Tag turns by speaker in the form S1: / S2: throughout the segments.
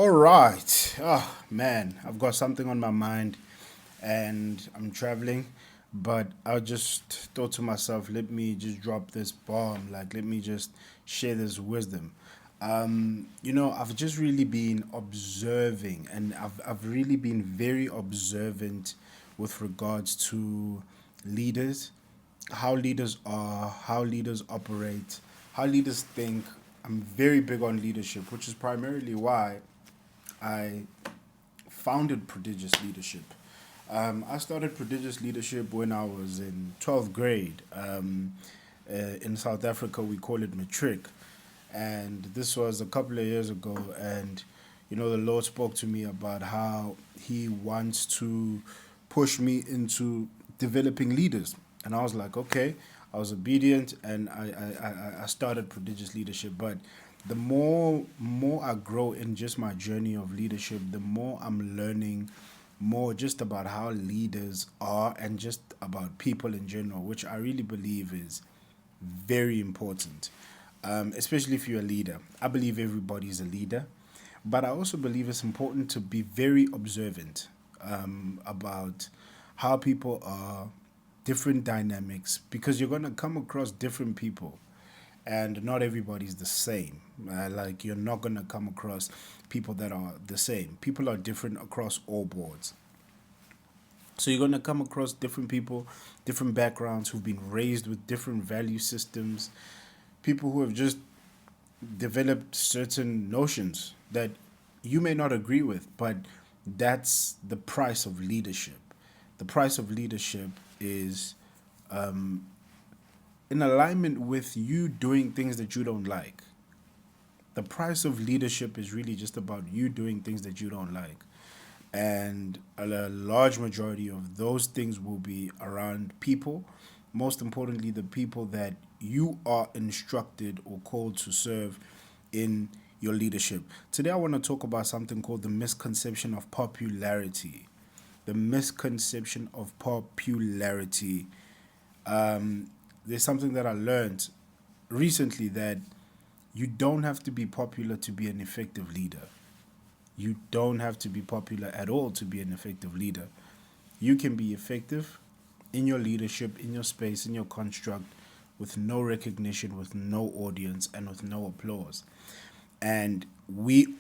S1: All right. Oh, man, I've got something on my mind and I'm traveling, but I just thought to myself, let me just drop this bomb. Like, let me just share this wisdom. I've just really been observing and I've really been very observant with regards to leaders, how leaders are, how leaders operate, how leaders think. I'm very big on leadership, which is primarily why I founded Prodigious Leadership. I started Prodigious Leadership when I was in 12th grade. In South Africa, we call it matric. And this was a couple of years ago. And, the Lord spoke to me about how He wants to push me into developing leaders. And I was like, okay. I was obedient and I started Prodigious Leadership. But the more I grow in just my journey of leadership, the more I'm learning more just about how leaders are and just about people in general, which I really believe is very important, especially if you're a leader. I believe everybody's a leader, but I also believe it's important to be very observant about how people are, different dynamics, because you're going to come across different people and not everybody's the same. Like, you're not going to come across people that are the same. People are different across all boards. So you're going to come across different people, different backgrounds, who've been raised with different value systems, people who have just developed certain notions that you may not agree with, but that's the price of leadership. The price of leadership is in alignment with you doing things that you don't like. The price of leadership is really just about you doing things that you don't like. And a large majority of those things will be around people, most importantly, the people that you are instructed or called to serve in your leadership. Today, I want to talk about something called the misconception of popularity. The misconception of popularity. There's something that I learned recently, that you don't have to be popular to be an effective leader. You don't have to be popular at all to be an effective leader. You can be effective in your leadership, in your space, in your construct, with no recognition, with no audience, and with no applause. And we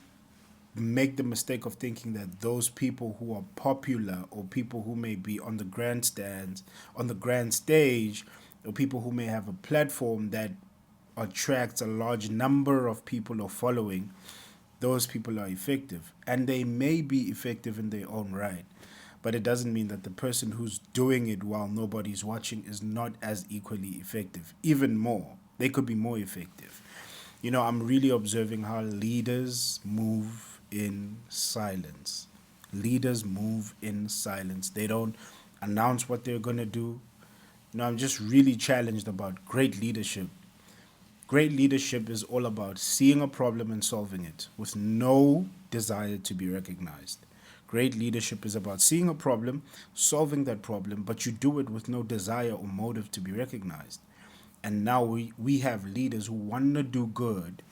S1: make the mistake of thinking that those people who are popular, or people who may be on the grandstands, on the grand stage, or people who may have a platform that attracts a large number of people or following, those people are effective. And they may be effective in their own right. But it doesn't mean that the person who's doing it while nobody's watching is not as equally effective. Even more. They could be more effective. I'm really observing how leaders move in silence. Leaders move in silence. They don't announce what they're going to do. I'm just really challenged about great leadership. Great leadership is all about seeing a problem and solving it with no desire to be recognized. Great leadership is about seeing a problem, solving that problem, but you do it with no desire or motive to be recognized. And now we have leaders who want to do good,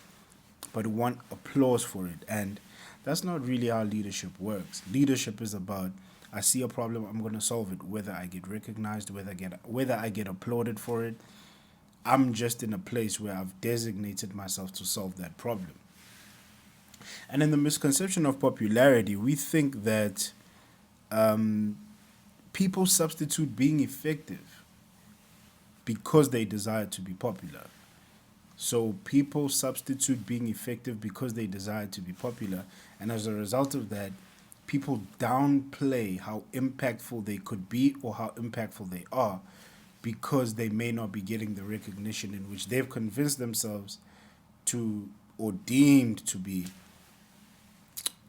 S1: but want applause for it. And that's not really how leadership works. Leadership is about, I see a problem, I'm going to solve it, whether I get recognized, whether I get applauded for it. I'm just in a place where I've designated myself to solve that problem. And in the misconception of popularity, we think that people substitute being effective because they desire to be popular. So people substitute being effective because they desire to be popular. And as a result of that, people downplay how impactful they could be or how impactful they are, because they may not be getting the recognition in which they've convinced themselves to, or deemed to be,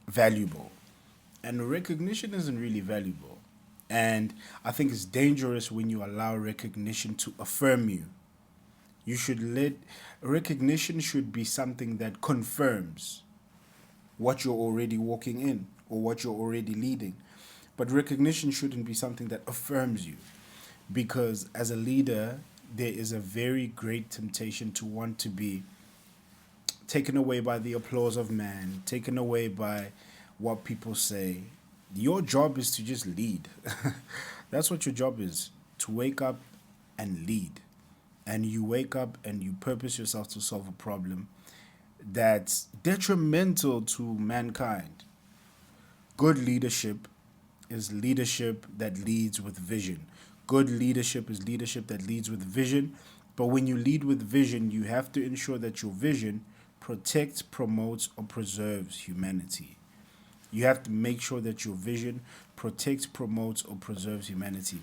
S1: valuable. And recognition isn't really valuable. And I think it's dangerous when you allow recognition to affirm you. You should let Recognition should be something that confirms what you're already walking in or what you're already leading. But recognition shouldn't be something that affirms you, because as a leader, there is a very great temptation to want to be taken away by the applause of man, taken away by what people say. Your job is to just lead. That's what your job is, to wake up and lead. And you wake up and you purpose yourself to solve a problem that's detrimental to mankind. Good leadership is leadership that leads with vision. Good leadership is leadership that leads with vision. But when you lead with vision, you have to ensure that your vision protects, promotes, or preserves humanity. You have to make sure that your vision protects, promotes, or preserves humanity.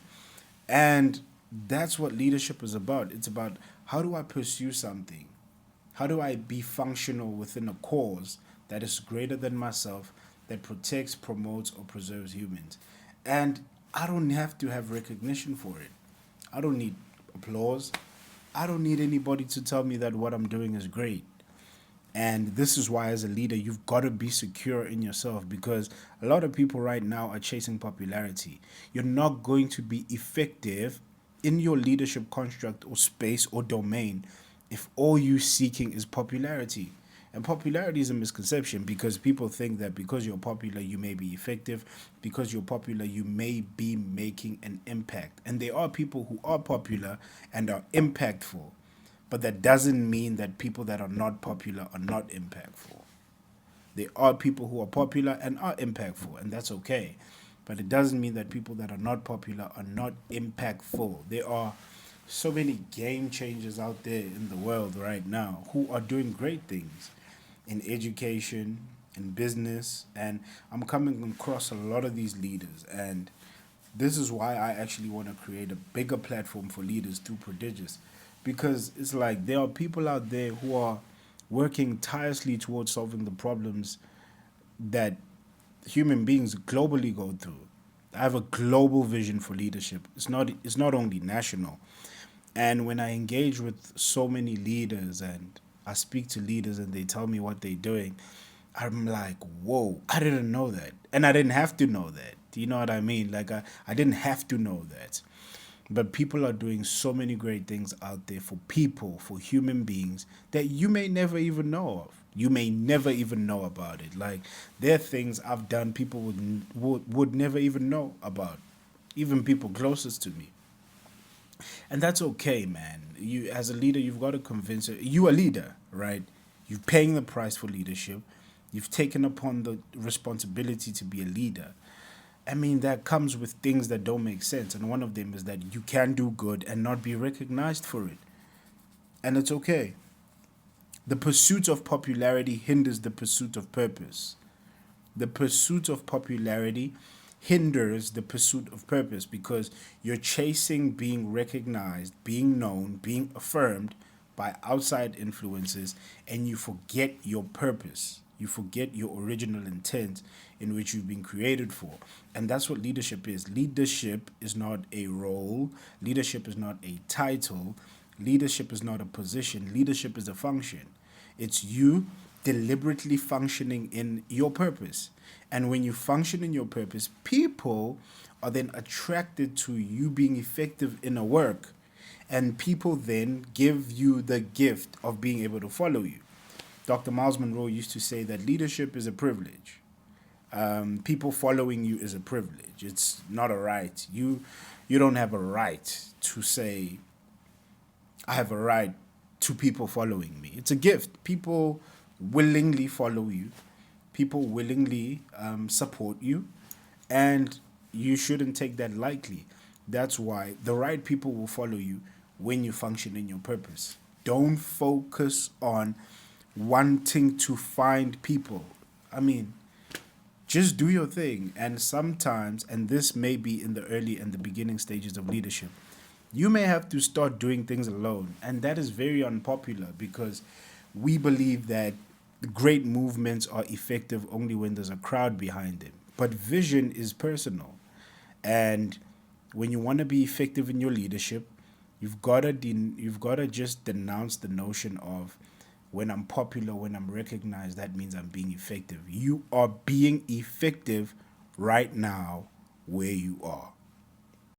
S1: And that's what leadership is about. It's about, how do I pursue something? How do I be functional within a cause that is greater than myself, that protects, promotes, or preserves humans? And I don't have to have recognition for it. I don't need applause. I don't need anybody to tell me that what I'm doing is great. And this is why, as a leader, you've got to be secure in yourself, because a lot of people right now are chasing popularity. You're not going to be effective in your leadership construct or space or domain if all you're seeking is popularity. And popularity is a misconception, because people think that because you're popular, you may be effective. Because you're popular, you may be making an impact. And there are people who are popular and are impactful. But that doesn't mean that people that are not popular are not impactful. There are people who are popular and are impactful, and that's okay. But it doesn't mean that people that are not popular are not impactful. There are so many game changers out there in the world right now who are doing great things in education, in business, and I'm coming across a lot of these leaders. And this is why I actually want to create a bigger platform for leaders through Prodigious, because it's like there are people out there who are working tirelessly towards solving the problems that human beings globally go through. I have a global vision for leadership. It's not only national. And when I engage with so many leaders and I speak to leaders and they tell me what they're doing, I'm like, whoa, I didn't know that. And I didn't have to know that. Do you know what I mean? Like, I didn't have to know that. But people are doing so many great things out there for people, for human beings, that you may never even know of. You may never even know about it. Like, there are things I've done people would never even know about, even people closest to me. And that's okay, man. You, as a leader, you've got to convince her. You a leader, right? You're paying the price for leadership. You've taken upon the responsibility to be a leader. I mean, that comes with things that don't make sense. And one of them is that you can do good and not be recognized for it. And it's okay. The pursuit of popularity hinders the pursuit of purpose. The pursuit of popularity hinders the pursuit of purpose, because you're chasing being recognized, being known, being affirmed by outside influences, and you forget your purpose. You forget your original intent in which you've been created for. And that's what leadership is. Leadership is not a role, leadership is not a title, leadership is not a position, leadership is a function. It's you deliberately functioning in your purpose. And when you function in your purpose, people are then attracted to you being effective in a work. And people then give you the gift of being able to follow you. Dr. Miles Monroe used to say that leadership is a privilege. People following you is a privilege. It's not a right. You don't have a right to say, I have a right to people following me. It's a gift. People willingly follow you. People willingly support you. And you shouldn't take that lightly. That's why the right people will follow you when you function in your purpose. Don't focus on wanting to find people. I mean, just do your thing. And sometimes, and this may be in the early and the beginning stages of leadership, you may have to start doing things alone. And that is very unpopular, because we believe that great movements are effective only when there's a crowd behind them. But vision is personal. And when you want to be effective in your leadership, you've got to just denounce the notion of, when I'm popular, when I'm recognized, that means I'm being effective. You are being effective right now where you are.